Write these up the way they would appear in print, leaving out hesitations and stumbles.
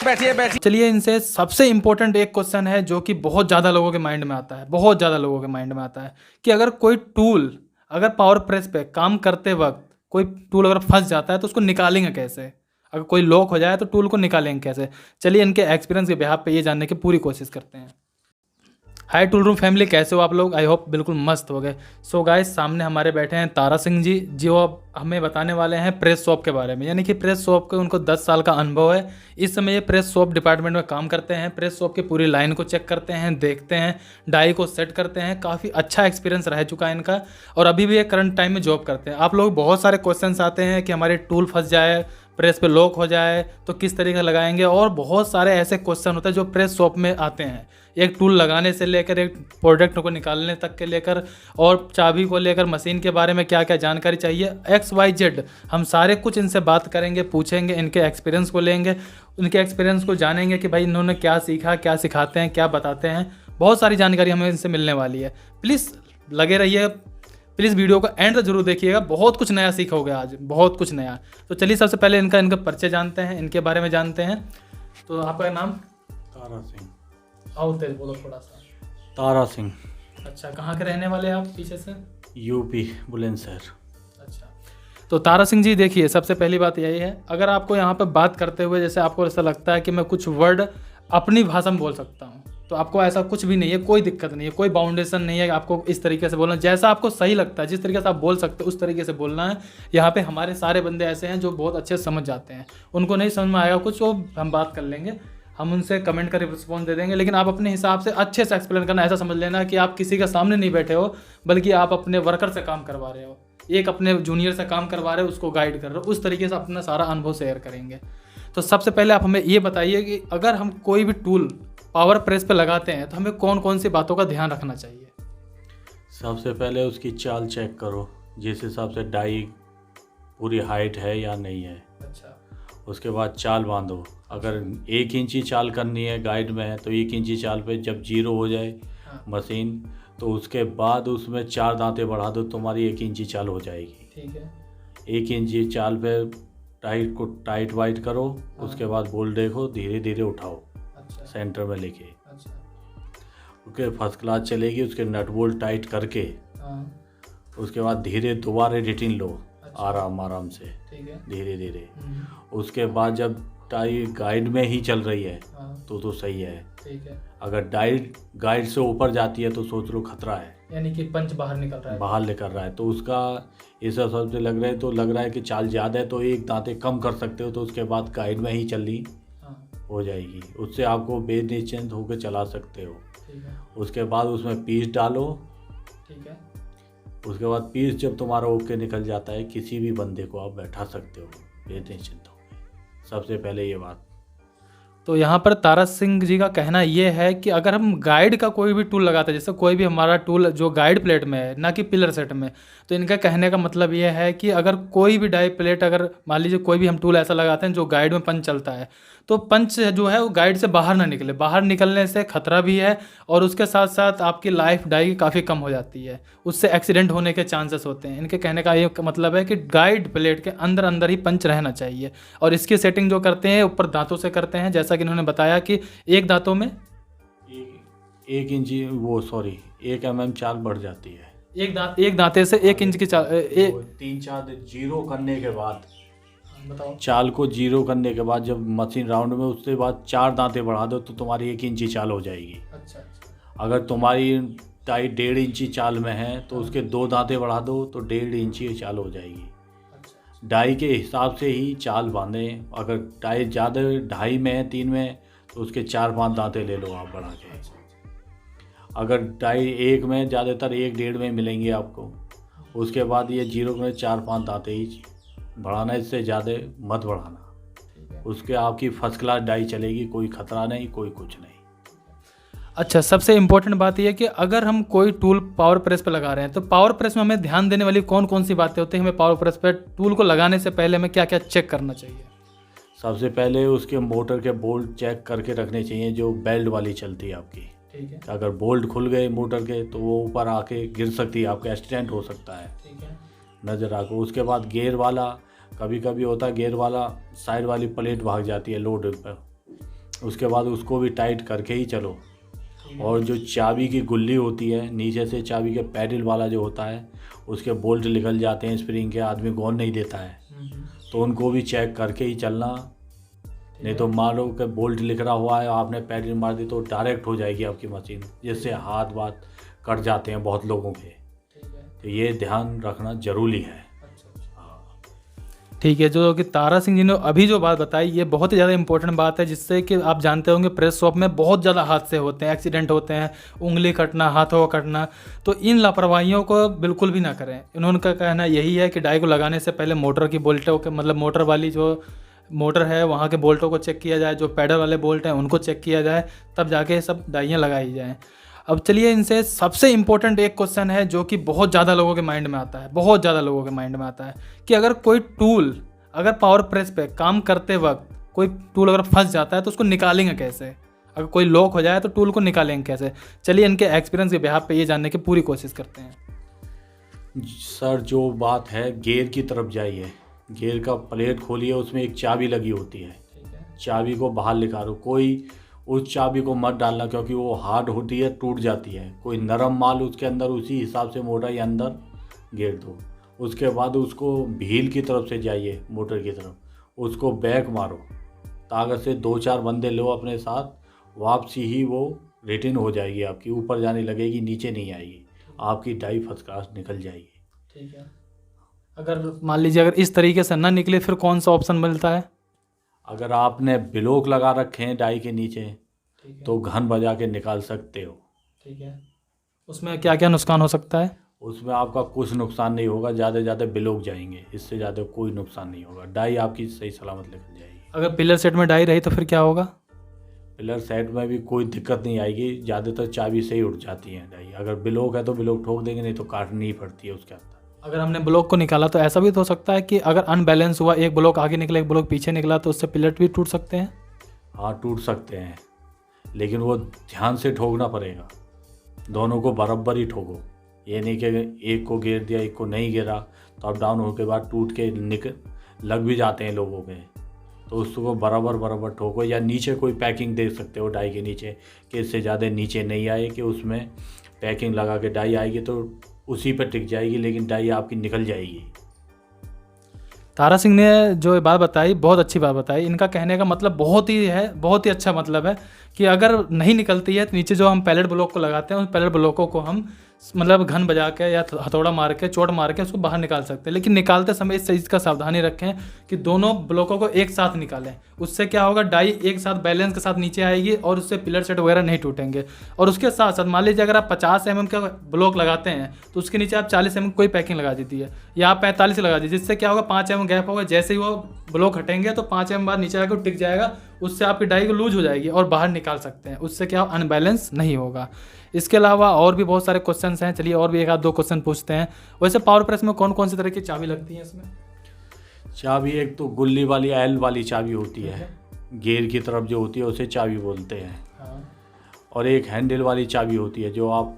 बैठिए बैठिए। चलिए, इनसे सबसे इम्पोर्टेंट एक क्वेश्चन है जो कि बहुत ज़्यादा लोगों के माइंड में आता है, बहुत ज़्यादा लोगों के माइंड में आता है कि अगर कोई टूल, अगर पावर प्रेस पे काम करते वक्त कोई टूल अगर फंस जाता है तो उसको निकालेंगे कैसे? अगर कोई लॉक हो जाए तो टूल को निकालेंगे कैसे? चलिए, इनके एक्सपीरियंस के बिहाफ पे ये जानने की पूरी कोशिश करते हैं। हाय टूल रूम फैमिली, कैसे हो आप लोग? आई होप बिल्कुल मस्त हो गए। सो गाइस, सामने हमारे बैठे हैं तारा सिंह जी, जो अब हमें बताने वाले हैं प्रेस शॉप के बारे में। यानी कि प्रेस शॉप के उनको 10 साल का अनुभव है। इस समय ये प्रेस शॉप डिपार्टमेंट में काम करते हैं। प्रेस शॉप की पूरी लाइन को चेक करते हैं, देखते हैं, डाई को सेट करते हैं। काफ़ी अच्छा एक्सपीरियंस रह चुका है इनका, और अभी भी ये करंट टाइम में जॉब करते हैं। आप लोग बहुत सारे क्वेश्चन आते हैं कि हमारे टूल फंस जाए, प्रेस पे लॉक हो जाए तो किस तरीके से लगाएंगे, और बहुत सारे ऐसे क्वेश्चन होते हैं जो प्रेस शॉप में आते हैं। एक टूल लगाने से लेकर एक प्रोडक्ट को निकालने तक के लेकर, और चाबी को लेकर, मशीन के बारे में क्या क्या जानकारी चाहिए, XYZ हम सारे कुछ इनसे बात करेंगे, पूछेंगे, इनके एक्सपीरियंस को लेंगे, उनके एक्सपीरियंस को जानेंगे कि भाई इन्होंने क्या सीखा, क्या सिखाते हैं, क्या बताते हैं। बहुत सारी जानकारी हमें इनसे मिलने वाली है। प्लीज़ लगे रहिए, प्लीज़ वीडियो को एंड तक जरूर देखिएगा, बहुत कुछ नया सीखोगे आज, बहुत कुछ नया। तो चलिए, सबसे पहले इनका परिचय जानते हैं, इनके बारे में जानते हैं। तो आपका नाम? तारा सिंह। आओ तेज बोलो थोड़ा सा। तारा सिंह। अच्छा, कहाँ के रहने वाले हैं आप पीछे से? यूपी बुलंदशहर। अच्छा, तो तारा सिंह जी देखिए, सबसे पहली बात यही है, अगर आपको यहाँ पे बात करते हुए जैसे आपको ऐसा लगता है कि मैं कुछ वर्ड अपनी भाषा में बोल सकता हूँ, तो आपको ऐसा कुछ भी नहीं है, कोई दिक्कत नहीं है, कोई बाउंडेशन नहीं है। आपको इस तरीके से बोलना, जैसा आपको सही लगता है, जिस तरीके से आप बोल सकते हो उस तरीके से बोलना है। यहाँ पे हमारे सारे बंदे ऐसे हैं जो बहुत अच्छे से समझ जाते हैं। उनको नहीं समझ में आएगा कुछ, वो हम बात कर लेंगे, हम उनसे कमेंट कर रिस्पॉन्स दे देंगे। लेकिन आप अपने हिसाब से अच्छे से एक्सप्लेन करना। ऐसा समझ लेना कि आप किसी के सामने नहीं बैठे हो, बल्कि आप अपने वर्कर से काम करवा रहे हो, एक अपने जूनियर से काम करवा रहे हो, उसको गाइड कर रहे हो। उस तरीके से अपना सारा अनुभव शेयर करेंगे। तो सबसे पहले आप हमें ये बताइए कि अगर हम कोई भी टूल पावर प्रेस पे लगाते हैं तो हमें कौन कौन सी बातों का ध्यान रखना चाहिए? सबसे पहले उसकी चाल चेक करो, जिस हिसाब से डाई पूरी हाइट है या नहीं है। अच्छा, उसके बाद चाल बांधो। अगर 1 इंची चाल करनी है, गाइड में है, तो 1 इंची चाल पे जब 0 हो जाए मशीन, तो उसके बाद उसमें 4 दांते बढ़ा दो, तुम्हारी 1 इंची चाल हो जाएगी। ठीक है। 1 इंची चाल पे टाइट को टाइट वाइट करो। उसके बाद बोल्ट देखो, धीरे धीरे उठाओ। अच्छा, सेंटर में लेके अच्छा, ओके, फर्स्ट क्लास चलेगी। उसके नट बोल्ट टाइट करके हाँ, उसके बाद धीरे दोबारा रिटिन लो। अच्छा, आराम से, ठीक है। धीरे धीरे। उसके बाद जब टाई गाइड में ही चल रही है हाँ, तो सही है। ठीक है। अगर गाइड से ऊपर जाती है तो सोच लो खतरा है, यानी कि पंच बाहर निकल रहा है। बाहर लेकर रहा है। तो उसका इस हिसाब से लग रहा है कि चाल ज़्यादा है, तो 1 दांते कम कर सकते हो। तो उसके बाद गाइड में ही चलनी हो जाएगी। उससे आपको बेनिश्चिंत होकर चला सकते हो। ठीक है। उसके बाद उसमें पीस डालो। ठीक है। उसके बाद पीस जब तुम्हारा ओके निकल जाता है, किसी भी बंदे को आप बैठा सकते हो बेनिश्चिंत होकर। सबसे पहले ये बात। तो यहाँ पर तारा सिंह जी का कहना ये है कि अगर हम गाइड का कोई भी टूल लगाते हैं, जैसे कोई भी हमारा टूल जो गाइड प्लेट में है, ना कि पिलर सेट में, तो इनका कहने का मतलब ये है कि अगर कोई भी डाई प्लेट, अगर मान लीजिए कोई भी हम टूल ऐसा लगाते हैं जो गाइड में पंच चलता है, तो पंच जो है वो गाइड से बाहर ना निकले। बाहर निकलने से खतरा भी है, और उसके साथ साथ आपकी लाइफ डाई काफ़ी कम हो जाती है, उससे एक्सीडेंट होने के चांसेस होते हैं। इनके कहने का ये मतलब है कि गाइड प्लेट के अंदर अंदर ही पंच रहना चाहिए, और इसकी सेटिंग जो करते हैं ऊपर दांतों से करते हैं, जैसा कि इन्होंने बताया कि 1 दांतों में 1 इंची 1 mm चाल बढ़ जाती है। एक दांते से 1 इंच की चाल 3-4 जीरो करने के बाद, बताओ। चाल को 0 करने के बाद जब मशीन राउंड में, उसके बाद 4 दांते बढ़ा दो तो तुम्हारी 1 इंची चाल हो जाएगी। अच्छा, अगर तुम्हारी टाई 1.5 इंची चाल में है तो उसके 2 दांते बढ़ा दो तो 1.5 इंची चाल हो जाएगी। अच्छा, डाई के हिसाब से ही चाल बांधें। अगर डाई ज़्यादा 2.5 में है, 3 में, तो उसके 4-5 दांते ले लो आप बढ़ा के। अगर डाई 1 में, ज़्यादातर 1-1.5 में मिलेंगे आपको। उसके बाद ये 0 में 4-5 दांते ही बढ़ाना, इससे ज़्यादा मत बढ़ाना। उसके आपकी फर्स्ट क्लास डाई चलेगी, कोई खतरा नहीं, कोई कुछ नहीं। अच्छा, सबसे इम्पोर्टेंट बात यह है कि अगर हम कोई टूल पावर प्रेस पे लगा रहे हैं, तो पावर प्रेस में हमें ध्यान देने वाली कौन कौन सी बातें होती हैं? हमें पावर प्रेस पे टूल को लगाने से पहले हमें क्या क्या चेक करना चाहिए? सबसे पहले उसके मोटर के बोल्ट चेक करके रखने चाहिए, जो बेल्ट वाली चलती है आपकी। ठीक है। अगर बोल्ट खुल गए मोटर के तो वो ऊपर आके गिर सकती है, आपका एक्सीडेंट हो सकता है। ठीक है। नज़र रखो। उसके बाद गियर वाला, कभी कभी होता है गियर वाला साइड वाली प्लेट भाग जाती है लोड पर, उसके बाद उसको भी टाइट करके ही चलो। और जो चाबी की गुल्ली होती है, नीचे से चाबी के पैडल वाला जो होता है, उसके बोल्ट निकल जाते हैं स्प्रिंग के, आदमी गौर नहीं देता है, तो उनको भी चेक करके ही चलना। नहीं तो मान लो कि बोल्ट लिख रहा हुआ है, आपने पैडल मार दी तो डायरेक्ट हो जाएगी आपकी मशीन, जिससे हाथ वाथ कट जाते हैं बहुत लोगों के। तो ये ध्यान रखना ज़रूरी है। ठीक है, जो कि तारा सिंह जी ने अभी जो बात बताई ये बहुत ही ज़्यादा इंपॉर्टेंट बात है, जिससे कि आप जानते होंगे प्रेस शॉप में बहुत ज़्यादा हादसे होते हैं, एक्सीडेंट होते हैं, उंगली कटना, हाथों का कटना। तो इन लापरवाहियों को बिल्कुल भी ना करें। इन्होंने का कहना यही है कि डाई को लगाने से पहले मोटर की बोल्टों के मतलब मोटर वाली जो मोटर है वहाँ के बोल्टों को चेक किया जाए, जो पैडल वाले बोल्ट हैं उनको चेक किया जाए, तब जाके ये सब डाइयाँ लगाई जाएँ। अब चलिए इनसे सबसे इम्पोर्टेंट एक क्वेश्चन है जो कि बहुत ज़्यादा लोगों के माइंड में आता है, बहुत ज़्यादा लोगों के माइंड में आता है कि अगर कोई टूल अगर पावर प्रेस पे काम करते वक्त कोई टूल अगर फंस जाता है तो उसको निकालेंगे कैसे, अगर कोई लॉक हो जाए तो टूल को निकालेंगे कैसे। चलिए इनके एक्सपीरियंस के बिहाफ पे ये जानने की पूरी कोशिश करते हैं। सर जो बात है, गियर की तरफ जाइए, गियर का प्लेट खोलिए, उसमें एक चाबी लगी होती है, चाबी को बाहर निकालो। कोई उस चाबी को मत डालना क्योंकि वो हार्ड होती है, टूट जाती है। कोई नरम माल उसके अंदर उसी हिसाब से मोटा या अंदर गिर दो। उसके बाद उसको व्हील की तरफ से जाइए, मोटर की तरफ, उसको बैक मारो, ताकत से 2-4 बंदे लो अपने साथ, वापसी ही वो रिटर्न हो जाएगी आपकी, ऊपर जाने लगेगी, नीचे नहीं आएगी, आपकी डाई फर्स्ट क्लास निकल जाएगी। ठीक है, अगर मान लीजिए अगर इस तरीके से ना निकले फिर कौन सा ऑप्शन मिलता है? अगर आपने ब्लॉक लगा रखे हैं डाई के नीचे तो घन बजा के निकाल सकते हो। ठीक है, उसमें क्या क्या नुकसान हो सकता है? उसमें आपका कुछ नुकसान नहीं होगा, ज़्यादा से ज़्यादा ब्लॉक जाएंगे, इससे ज़्यादा कोई नुकसान नहीं होगा, डाई आपकी सही सलामत निकल जाएगी। अगर पिलर सेट में डाई रही तो फिर क्या होगा? पिलर सेट में भी कोई दिक्कत नहीं आएगी, ज़्यादातर चाबी से ही उठ जाती है डाई। अगर ब्लॉक है तो ब्लॉक ठोक देंगे, नहीं तो काटनी ही पड़ती है उसके अंदर। अगर हमने ब्लॉक को निकाला तो ऐसा भी तो हो सकता है कि अगर अनबैलेंस हुआ, एक ब्लॉक आगे निकला एक ब्लॉक पीछे निकला, तो उससे पिलर भी टूट सकते हैं। हाँ टूट सकते हैं, लेकिन वो ध्यान से ठोकना पड़ेगा, दोनों को बराबर ही ठोको। ये नहीं कि एक को गिर दिया एक को नहीं गिरा तो अप डाउन होने के बाद टूट के लग भी जाते हैं लोगों के, तो उसको बराबर ठोको। या नीचे कोई पैकिंग दे सकते हो डाई के नीचे कि इससे ज़्यादा नीचे नहीं आए, कि उसमें पैकिंग लगा के डाई आएगी तो उसी पर टिक जाएगी, लेकिन डाई आपकी निकल जाएगी। तारा सिंह ने जो बात बताई बहुत अच्छी बात बताई। इनका कहने का मतलब बहुत ही अच्छा मतलब है कि अगर नहीं निकलती है तो नीचे जो हम पैलेट ब्लॉक को लगाते हैं उस पैलेट ब्लॉकों को हम मतलब घन बजा के या हथौड़ा मार के चोट मार के उसको बाहर निकाल सकते हैं। लेकिन निकालते समय इस चीज़ का सावधानी रखें कि दोनों ब्लॉकों को एक साथ निकालें। उससे क्या होगा, डाई एक साथ बैलेंस के साथ नीचे आएगी और उससे पिलर सेट वगैरह नहीं टूटेंगे। और उसके साथ साथ मान लीजिए अगर आप 50 mm का ब्लॉक लगाते हैं तो उसके नीचे आप 40 mm कोई पैकिंग लगा दीजिए या आप 45 लगा दीजिए, जिससे क्या होगा 5 mm गैप होगा। जैसे ही वो ब्लॉक हटेंगे तो 5 mm बाद नीचे आकर टिक जाएगा, उससे आपकी डाई को लूज हो जाएगी और बाहर निकाल सकते हैं। उससे क्या अनबैलेंस नहीं होगा। इसके अलावा और भी बहुत सारे क्वेश्चंस हैं, चलिए और भी एक आध दो क्वेश्चन पूछते हैं। वैसे पावर प्रेस में कौन कौन सी तरह की चाबी लगती है इसमें? चाबी एक तो गुल्ली वाली एल वाली चाबी होती है, गियर की तरफ जो होती है उसे चाबी बोलते हैं। हाँ। और एक हैंडल वाली चाबी होती है जो आप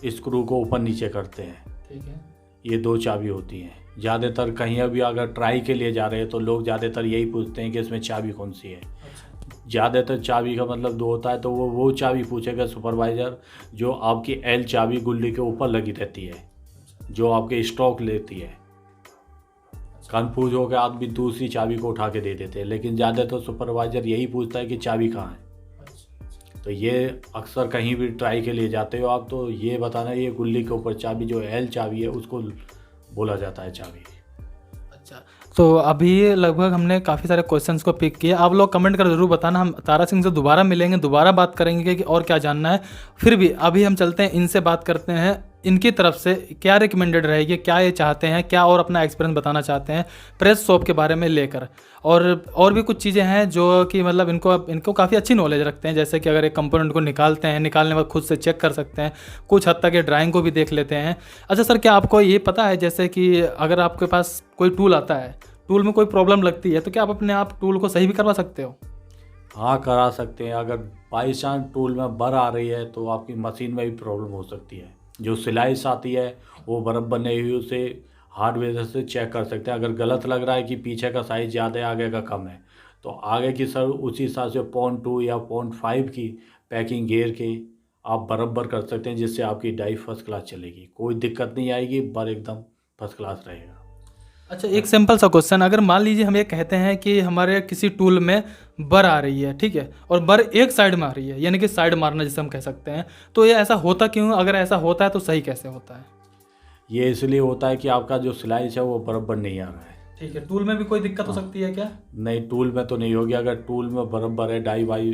स्क्रू को ऊपर नीचे करते हैं। ठीक है, ये 2 चाबी होती हैं। ज़्यादातर कहीं अभी अगर ट्राई के लिए जा रहे हैं तो लोग ज़्यादातर यही पूछते हैं कि इसमें चाबी कौन सी है। ज़्यादातर चाबी का मतलब 2 होता है, तो वो चाबी पूछेगा सुपरवाइज़र जो आपकी एल चाबी गुल्ली के ऊपर लगी रहती है, जो आपके स्टॉक लेती है। कन्फ्यूज हो के आदमी दूसरी चाबी को उठा के दे देते हैं, लेकिन ज़्यादातर सुपरवाइज़र यही पूछता है कि चाबी कहाँ है। तो ये अक्सर कहीं भी ट्राई के लिए जाते हो आप तो ये बताना, ये गुल्ली के ऊपर चाबी जो एल चाबी है उसको बोला जाता है चाबी। अच्छा, तो अभी लगभग हमने काफ़ी सारे क्वेश्चंस को पिक किया। आप लोग कमेंट कर ज़रूर बताना, हम तारा सिंह से दोबारा मिलेंगे, दोबारा बात करेंगे कि और क्या जानना है। फिर भी अभी हम चलते हैं, इनसे बात करते हैं इनकी तरफ से क्या रिकमेंडेड रहेगी, क्या ये चाहते हैं, क्या और अपना एक्सपीरियंस बताना चाहते हैं प्रेस शॉप के बारे में लेकर। और भी कुछ चीज़ें हैं जो कि मतलब इनको काफ़ी अच्छी नॉलेज रखते हैं, जैसे कि अगर एक कंपोनेंट को निकालते हैं, निकालने के बाद खुद से चेक कर सकते हैं, कुछ हद तक ये ड्राइंग को भी देख लेते हैं। अच्छा सर, क्या आपको ये पता है जैसे कि अगर आपके पास कोई टूल आता है, टूल में कोई प्रॉब्लम लगती है तो क्या आप अपने आप टूल को सही भी करवा सकते हो? हाँ करा सकते हैं। अगर बाई चांस टूल में बर आ रही है तो आपकी मशीन में भी प्रॉब्लम हो सकती है। जो स्लाइस आती है वो बराबर नहीं हुई, उसे हार्डवेयर से चेक कर सकते हैं। अगर गलत लग रहा है कि पीछे का साइज़ ज़्यादा है आगे का कम है तो आगे की सर उसी हिसाब से 0.2 या 0.5 की पैकिंग घेर के आप बराबर कर सकते हैं, जिससे आपकी डाई फर्स्ट क्लास चलेगी, कोई दिक्कत नहीं आएगी, बर एकदम फर्स्ट क्लास रहेगा। अच्छा, एक सिंपल सा क्वेश्चन, अगर मान लीजिए हम ये कहते हैं कि हमारे किसी टूल में बर आ रही है, ठीक है, और बर एक साइड में आ रही है, यानी कि साइड मारना जिसे हम कह सकते हैं, तो ये ऐसा होता क्यों? अगर ऐसा होता है तो सही कैसे होता है? ये इसलिए होता है कि आपका जो स्लाइस है वो बराबर नहीं आ रहा है। ठीक है, टूल में भी कोई दिक्कत हो सकती है क्या? नहीं, टूल में तो नहीं होगी। अगर टूल में बराबर है, डाई वाई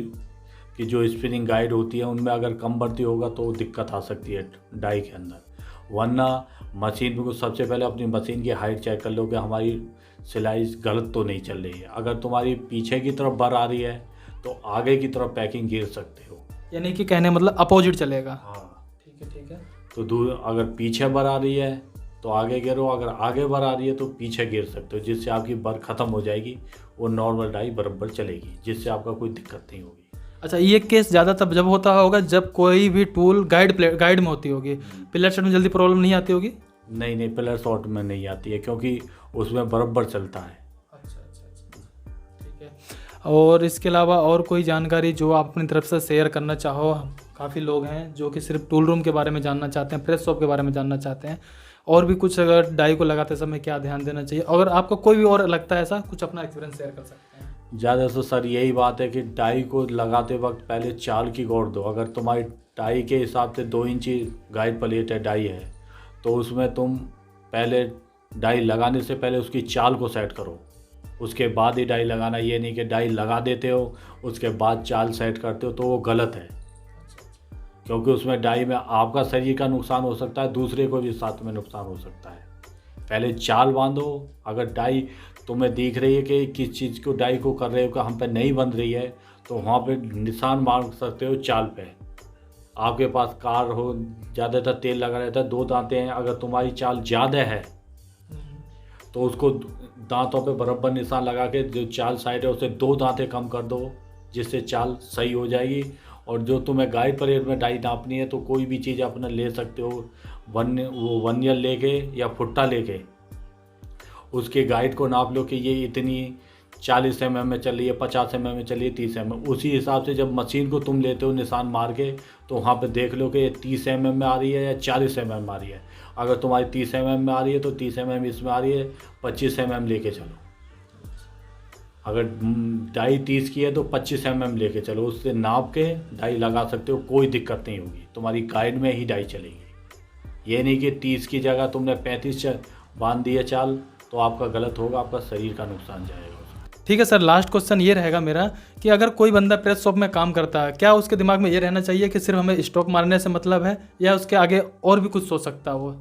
की जो स्पिनिंग गाइड होती है उनमें अगर कम बढ़ती होगा तो दिक्कत आ सकती है डाई के अंदर। वरना मशीन में सबसे पहले अपनी मशीन की हाइट चेक कर लो कि हमारी सिलाई गलत तो नहीं चल रही है। अगर तुम्हारी पीछे की तरफ बर आ रही है तो आगे की तरफ पैकिंग गिर सकते हो, यानी कि कहने मतलब अपोजिट चलेगा। हाँ ठीक है, ठीक है। तो दूर अगर पीछे बर आ रही है तो आगे गिरो, अगर आगे बर आ रही है तो पीछे गिर सकते हो, जिससे आपकी बर ख़त्म हो जाएगी और नॉर्मल डाई बराबर चलेगी, जिससे आपका कोई दिक्कत नहीं होगी। अच्छा, ये केस ज़्यादा तब जब होता होगा जब कोई भी टूल गाइड में होती होगी, पिलर सेट में जल्दी प्रॉब्लम नहीं आती होगी? नहीं नहीं, पिलर शॉट में नहीं आती है क्योंकि उसमें बराबर चलता है। अच्छा अच्छा अच्छा, ठीक है। और इसके अलावा और कोई जानकारी जो आप अपनी तरफ से शेयर करना चाहो? काफ़ी लोग हैं जो कि सिर्फ टूल रूम के बारे में जानना चाहते हैं, प्रेस शॉप के बारे में जानना चाहते हैं, और भी कुछ अगर डाई को लगाते समय क्या ध्यान देना चाहिए, अगर आपको कोई भी और लगता है ऐसा कुछ अपना एक्सपीरियंस शेयर कर सकते हैं। ज़्यादा से सर यही बात है कि डाई को लगाते वक्त पहले चाल की गौर दो। अगर तुम्हारी डाई के हिसाब से 2 इंची गाइड प्लेट है, डाई है, तो उसमें तुम पहले डाई लगाने से पहले उसकी चाल को सेट करो, उसके बाद ही डाई लगाना। ये नहीं कि डाई लगा देते हो उसके बाद चाल सेट करते हो, तो वो गलत है, क्योंकि उसमें डाई में आपका शरीर का नुकसान हो सकता है, दूसरे को भी साथ में नुकसान हो सकता है। पहले चाल बांधो। अगर डाई तुम्हें दिख रही है कि किस चीज़ को डाई को कर रहे हो कि हम पे नहीं बन रही है, तो वहाँ पे निशान मार सकते हो चाल पे। आपके पास कार हो, ज़्यादातर तेल लगा रहता है, 2 दांतें हैं, अगर तुम्हारी चाल ज़्यादा है तो उसको दांतों पे बराबर निशान लगा के जो चाल साइड है उसे 2 दांतें कम कर दो, जिससे चाल सही हो जाएगी। और जो तुम्हें गाइड प्लेट में डाई नापनी है तो कोई भी चीज़ अपना ले सकते हो, वर्नियर लेके या फुट्टा लेके उसके गाइड को नाप लो कि ये इतनी 40 mm में चल रही है, 50 mm में चल रही है, 30 mm। उसी हिसाब से जब मशीन को तुम लेते हो निशान मार के, तो वहाँ पे देख लो कि ये 30 mm में आ रही है या 40 mm में आ रही है। अगर तुम्हारी 30 mm में आ रही है तो 30 mm इसमें आ रही है, 25 mm लेके चलो। अगर डाई 30 की है तो 25 mm लेके चलो, उससे नाप के डाई लगा सकते हो, कोई दिक्कत नहीं होगी, तुम्हारी गाइड में ही डाई चलेगी। ये नहीं कि 30 की जगह तुमने 35 बांध दिया चाल, तो आपका गलत होगा, आपका शरीर का नुकसान जाएगा। ठीक है सर, लास्ट क्वेश्चन ये रहेगा मेरा कि अगर कोई बंदा प्रेस शॉप में काम करता है, क्या उसके दिमाग में ये रहना चाहिए कि सिर्फ हमें स्टॉक मारने से मतलब है, या उसके आगे और भी कुछ सोच सकता है वो?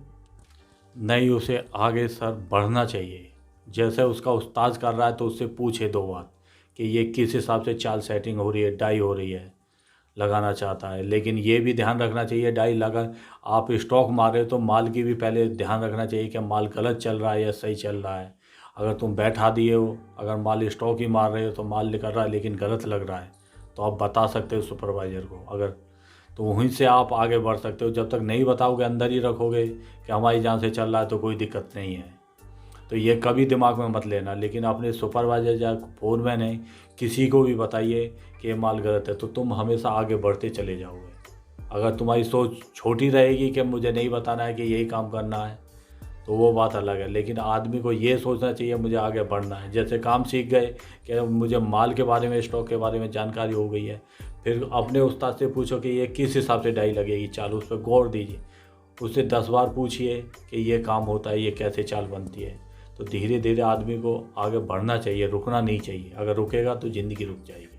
नहीं, उसे आगे सर बढ़ना चाहिए। जैसे उसका उस्ताद कर रहा है तो उससे पूछे 2 बात कि ये किस हिसाब से चाल सेटिंग हो रही है, डाई हो रही है, लगाना चाहता है। लेकिन ये भी ध्यान रखना चाहिए, डाई लगा आप स्टॉक मार रहे हो तो माल की भी पहले ध्यान रखना चाहिए कि माल गलत चल रहा है या सही चल रहा है। अगर तुम बैठा दिए हो, अगर माल स्टॉक ही मार रहे हो तो माल निकल रहा है लेकिन गलत लग रहा है, तो आप बता सकते हो सुपरवाइज़र को। अगर तो वहीं से आप आगे बढ़ सकते हो। जब तक नहीं बताओगे, अंदर ही रखोगे कि हमारी जान से चल रहा है, तो कोई दिक्कत नहीं है। तो ये कभी दिमाग में मत लेना, लेकिन अपने सुपरवाइज़र या फोरमैन है किसी को भी बताइए कि ये माल गलत है, तो तुम हमेशा आगे बढ़ते चले जाओगे। अगर तुम्हारी सोच छोटी रहेगी कि मुझे नहीं बताना है कि यही काम करना है, तो वो बात अलग है। लेकिन आदमी को ये सोचना चाहिए मुझे आगे बढ़ना है। जैसे काम सीख गए कि मुझे माल के बारे में, स्टॉक के बारे में जानकारी हो गई है, फिर अपने उस्ताद से पूछो कि ये किस हिसाब से डाई लगेगी चाल, उस पर गौर दीजिए। उससे 10 बार पूछिए कि ये काम होता है, ये कैसे चाल बनती है। तो धीरे धीरे आदमी को आगे बढ़ना चाहिए, रुकना नहीं चाहिए। अगर रुकेगा तो ज़िंदगी रुक जाएगी।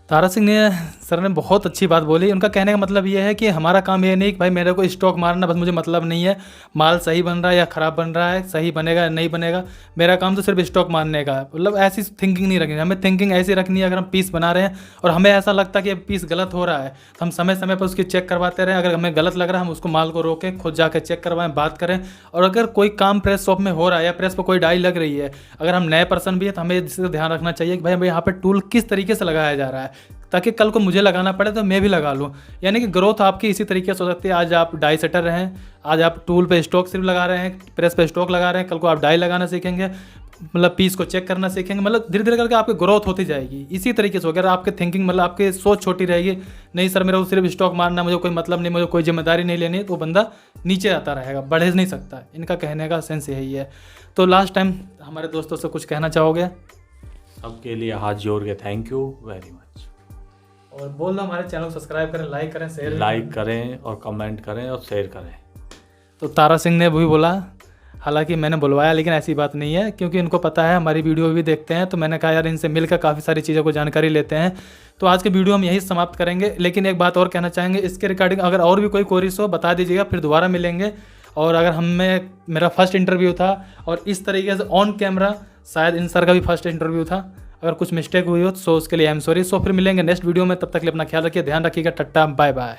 तारा सिंह ने सर ने बहुत अच्छी बात बोली। उनका कहने का मतलब ये है कि हमारा काम ये नहीं कि भाई मेरे को स्टॉक मारना, बस मुझे मतलब नहीं है माल सही बन रहा है या ख़राब बन रहा है, सही बनेगा या नहीं बनेगा, मेरा काम तो सिर्फ स्टॉक मारने का है। मतलब ऐसी थिंकिंग नहीं रखनी, हमें थिंकिंग ऐसी रखनी है अगर हम पीस बना रहे हैं और हमें ऐसा लगता है कि पीस गलत हो रहा है, तो हम समय समय पर उसकी चेक करवाते रहें। अगर हमें गलत लग रहा है हम उसको माल को रोकें, खुद जाकर चेक करवाएं, बात करें। और अगर कोई काम प्रेस शॉप में हो रहा है या प्रेस पर कोई डाई लग रही है, अगर हम नए पर्सन भी हैं तो हमें इससे ध्यान रखना चाहिए कि भाई यहाँ पर टूल किस तरीके से लगाया जा रहा है, ताकि कल को मुझे लगाना पड़े तो मैं भी लगा लूँ। यानी कि ग्रोथ आपकी इसी तरीके से हो सकती है। आज आप डाई सेटर हैं, आज आप टूल पे स्टॉक सिर्फ लगा रहे हैं, प्रेस पे स्टॉक लगा रहे हैं, कल को आप डाई लगाना सीखेंगे, मतलब पीस को चेक करना सीखेंगे, मतलब धीरे धीरे करके आपकी ग्रोथ होती जाएगी। इसी तरीके से अगर आपके थिंकिंग मतलब आपकी सोच छोटी रहेगी, नहीं सर मेरा सिर्फ स्टॉक मारना, मुझे कोई मतलब नहीं, मुझे कोई जिम्मेदारी नहीं लेनी, तो बंदा नीचे आता रहेगा, बढ़ नहीं सकता। इनका कहने का सेंस यही है। तो लास्ट टाइम हमारे दोस्तों से कुछ कहना चाहोगे? सबके लिए हाथ जोड़ के थैंक यू वेरी मच। और बोल दो हमारे चैनल को सब्सक्राइब करें, लाइक करें, शेयर लाइक करें और कमेंट करें और शेयर करें। तो तारा सिंह ने भी बोला, हालांकि मैंने बुलवाया लेकिन ऐसी बात नहीं है, क्योंकि इनको पता है हमारी वीडियो भी देखते हैं, तो मैंने कहा यार इनसे मिलकर काफ़ी सारी चीज़ों को जानकारी लेते हैं। तो आज के वीडियो हम यही समाप्त करेंगे, लेकिन एक बात और कहना चाहेंगे इसके रिगार्डिंग, अगर और भी कोई क्वेरीज हो बता दीजिएगा, फिर दोबारा मिलेंगे। और अगर मेरा फर्स्ट इंटरव्यू था और इस तरीके से ऑन कैमरा, शायद इन सर का भी फर्स्ट इंटरव्यू था, अगर कुछ मिस्टेक हुई हो तो उसके लिए आई एम सॉरी। सो फिर मिलेंगे नेक्स्ट वीडियो में, तब तक के लिए अपना ख्याल रखिए, ध्यान रखिएगा, टट्टा बाय बाय।